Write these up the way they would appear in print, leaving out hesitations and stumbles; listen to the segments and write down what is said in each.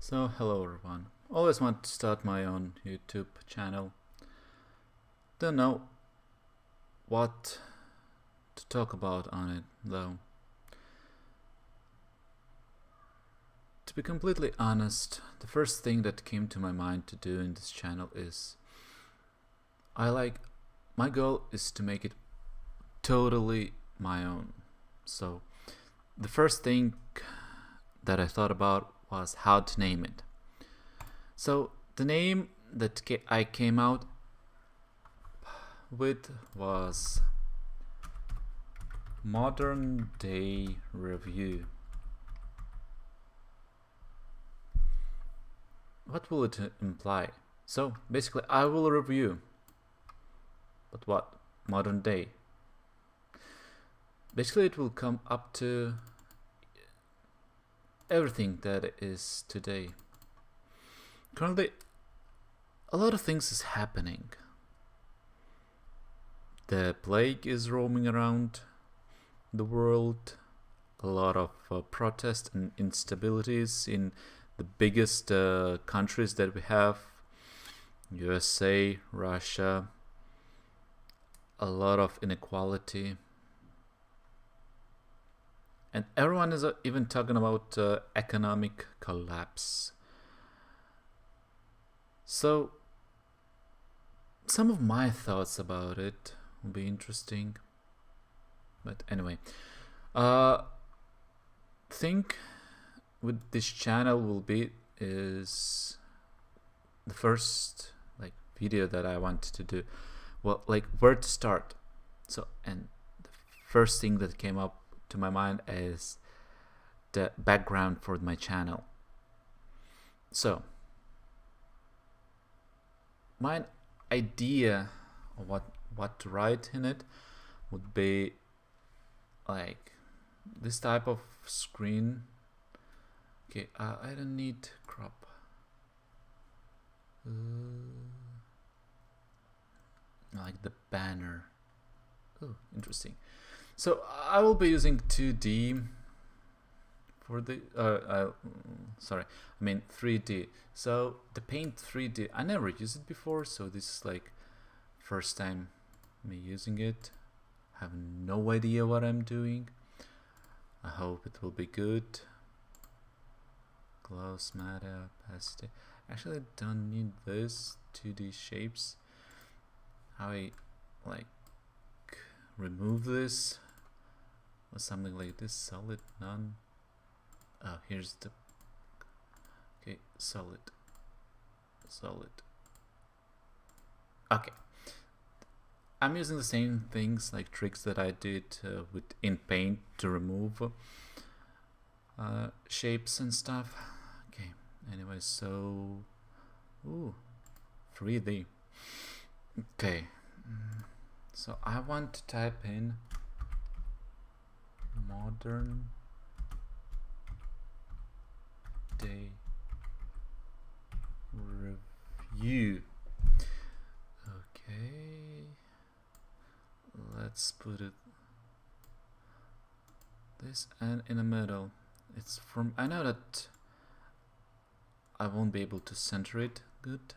So, hello everyone. Always want to start my own YouTube channel. Don't know what to talk about on it though. To be completely honest, the first thing that came to my mind to do in this channel is my goal is to make it totally my own. So, the first thing that I thought about was how to name it. So, the name that I came out with was Modern Day Review. What will it imply? So basically I will review, but what? Modern day. Basically it will come up to everything that is today. Currently a lot of things is happening. The plague is roaming around the world. A lot of protests and instabilities in the biggest countries that we have: USA, Russia. A lot of inequality, and everyone is even talking about economic collapse. So some of my thoughts about it will be interesting, but anyway, think with this channel will be is the first video that I wanted to do. Well, where to start. So, and the first thing that came up to my mind is the background for my channel. So my idea of what to write in it would be like this type of screen. Okay, I don't need crop. Like the banner. Oh, interesting. So I will be using 2D for the sorry, I mean 3D. So the Paint 3D, I never used it before, so this is like first time me using it. I have no idea what I'm doing. I hope it will be good. Gloss, matte, opacity. Actually, I don't need this 2D shapes. How I remove this or something like this. Solid, none. Oh, here's the solid. Okay, I'm using the same things, like tricks that I did in Paint to remove shapes and stuff. Okay, anyway, so 3D. Okay, so I want to type in Modern Day Review. Okay, let's put it this and in the middle. It's from, I know that I won't be able to center it good.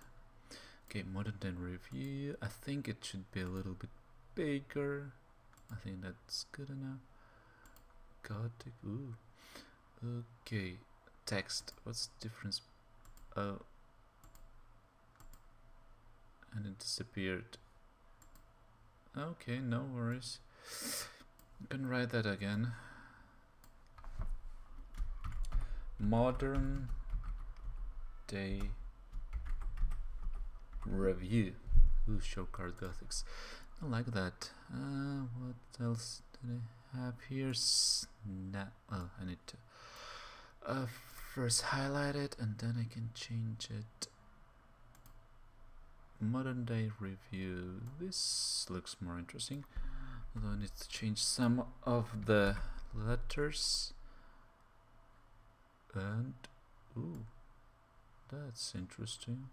Okay, Modern Day Review. I think it should be a little bit bigger. I think that's good enough. Gothic. Ooh. Okay, text. What's the difference? Oh, and it disappeared. Okay, no worries. You can write that again. Modern Day Review. Ooh, Showcard Gothics. I like that. What else did I have here? Oh, I need to first highlight it and then I can change it. Modern Day Review. This looks more interesting. Although I need to change some of the letters. And ooh, that's interesting.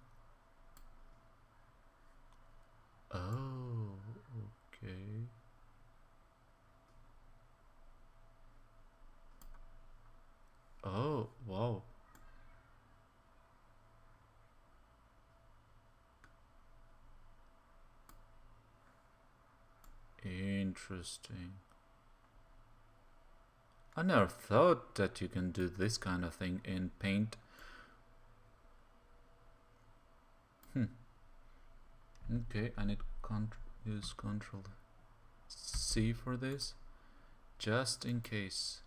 Oh, okay. Oh, wow. interesting. I never thought that you can do this kind of thing in Paint. Okay, I need use Control C for this, just in case,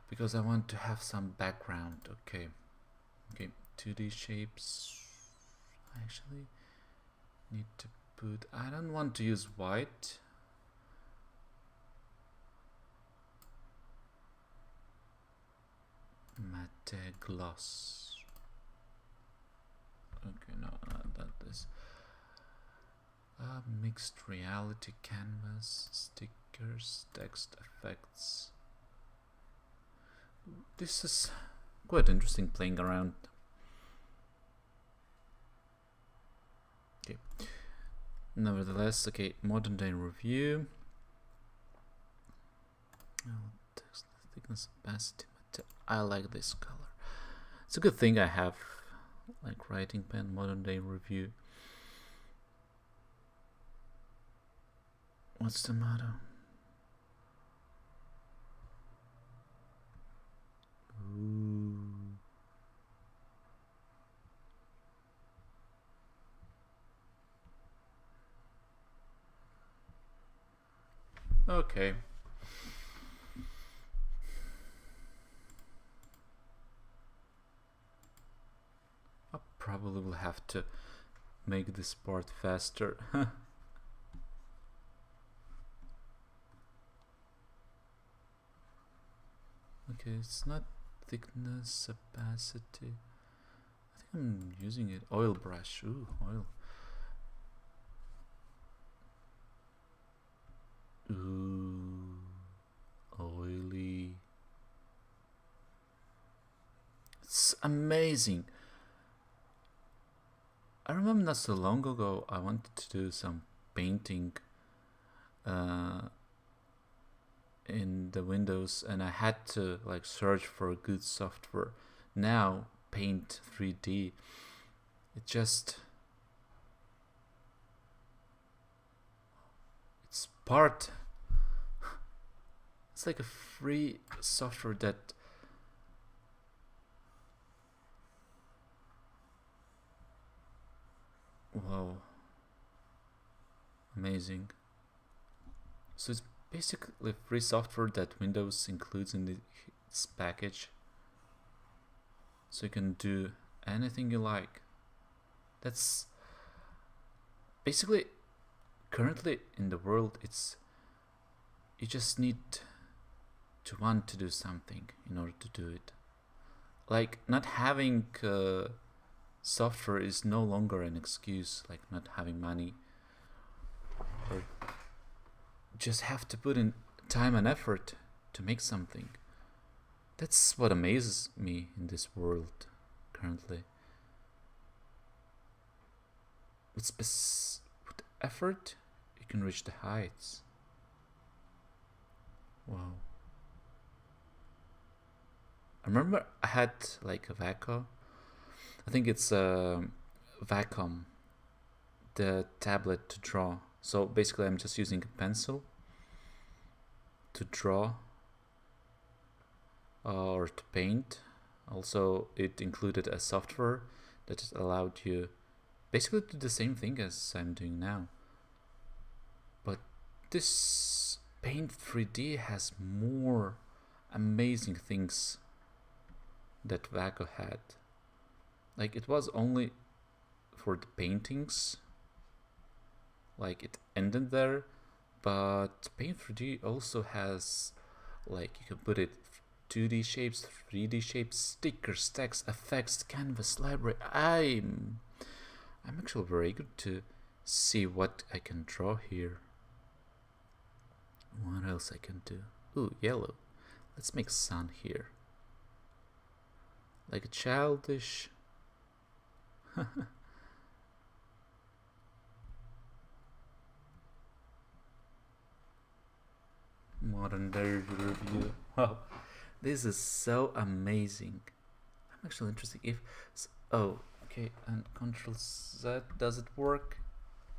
because I want to have some background. Okay, 2D shapes. I actually need to put. I don't want to use white. Matte gloss. Okay, no, not that is. Mixed reality canvas, stickers, text effects. This is quite interesting playing around. Okay. Nevertheless, okay, modern day review. Text thickness, opacity. I like this color. It's a good thing I have like writing pen, modern day review. What's the motto? Ooh. Okay. I probably will have to make this part faster. Okay, it's not thickness, opacity. I think I'm using it. Oil brush. Ooh, oil. Ooh, oily. It's amazing. I remember not so long ago I wanted to do some painting in the Windows, and I had to like search for a good software. Now Paint 3D, it's part. It's like a free software that wow, amazing. So it's basically free software that Windows includes in its package, so you can do anything you like. That's basically currently in the world. It's you just need to want to do something in order to do it. Like not having software is no longer an excuse, like not having money, or just have to put in time and effort to make something. That's what amazes me in this world currently. With effort, you can reach the heights. Wow. I remember I had like a Wacom. I think it's a Wacom, the tablet to draw. So basically I'm just using a pencil to draw or to paint. Also it included a software that allowed you basically to do the same thing as I'm doing now. But this Paint 3D has more amazing things that Wacom had. Like it was only for the paintings, like it ended there, but Paint 3D also has, like, you can put it 2D shapes, 3D shapes, stickers, text, effects, canvas, library. I'm actually very good to see what I can draw here. What else I can do? Ooh, yellow. Let's make sun here. Like a childish. Modern day review. Wow, this is so amazing. I'm actually interested if. Oh, okay. And Control Z, does it work?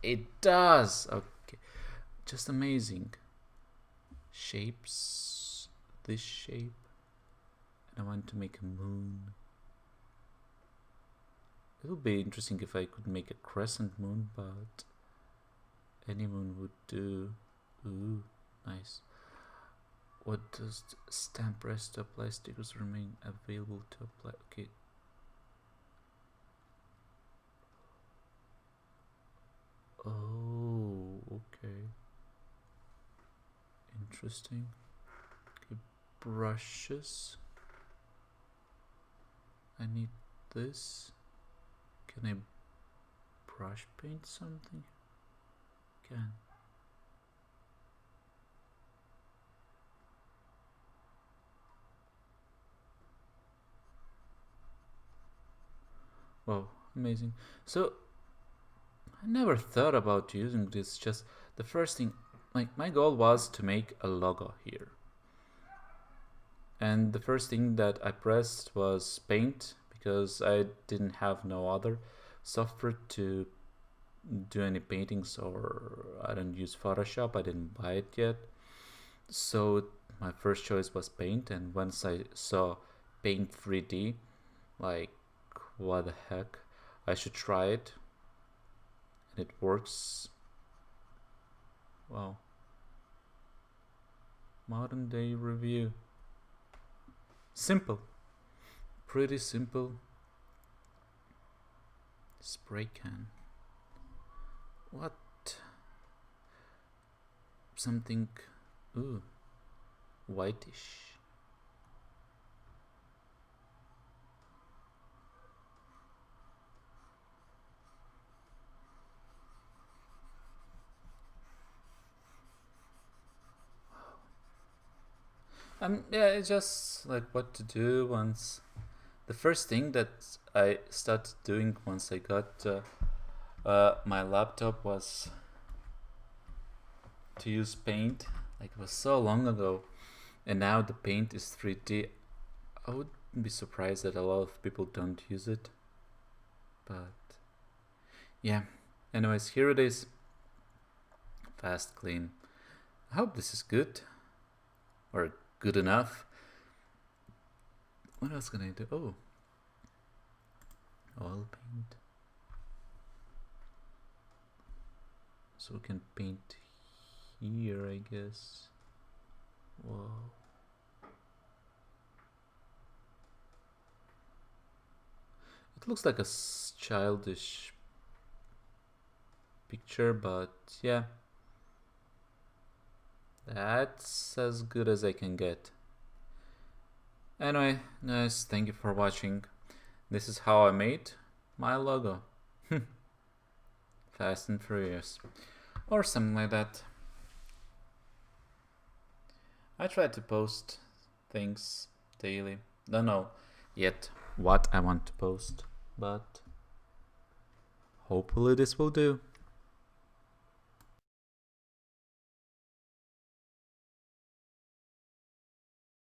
It does. Okay, just amazing. shapes, this shape, and I want to make a moon. It would be interesting if I could make a crescent moon, but any moon would do. Ooh, nice. What does stamp press to apply stickers remain available to apply? Okay. Oh, okay. Interesting. Okay, brushes. I need this. Can I brush paint something? Can. Wow, amazing. So I never thought about using this. Just the first thing, like my goal was to make a logo here. And the first thing that I pressed was paint because I didn't have no other software to do any paintings, or I don't use Photoshop. I didn't buy it yet. So my first choice was paint, and once I saw Paint 3D, like what the heck, I should try it. And it works. Wow. Modern day review. Simple. Pretty simple. Spray can. What? Something. Ooh. Whitish. Yeah, it's just like what to do once. The first thing that I started doing once I got my laptop was to use Paint. Like it was so long ago, and now the Paint is 3D. I would be surprised that a lot of people don't use it, but yeah. Anyways, here it is. Fast, clean. I hope this is good, or good enough. What else can I do? Oh, oil paint. So we can paint here, I guess. Whoa. It looks like a childish picture, but yeah. That's as good as I can get. Anyway, guys, thank you for watching. This is how I made my logo. Fast and Furious. Or something like that. I try to post things daily. Don't know yet what I want to post, but hopefully this will do.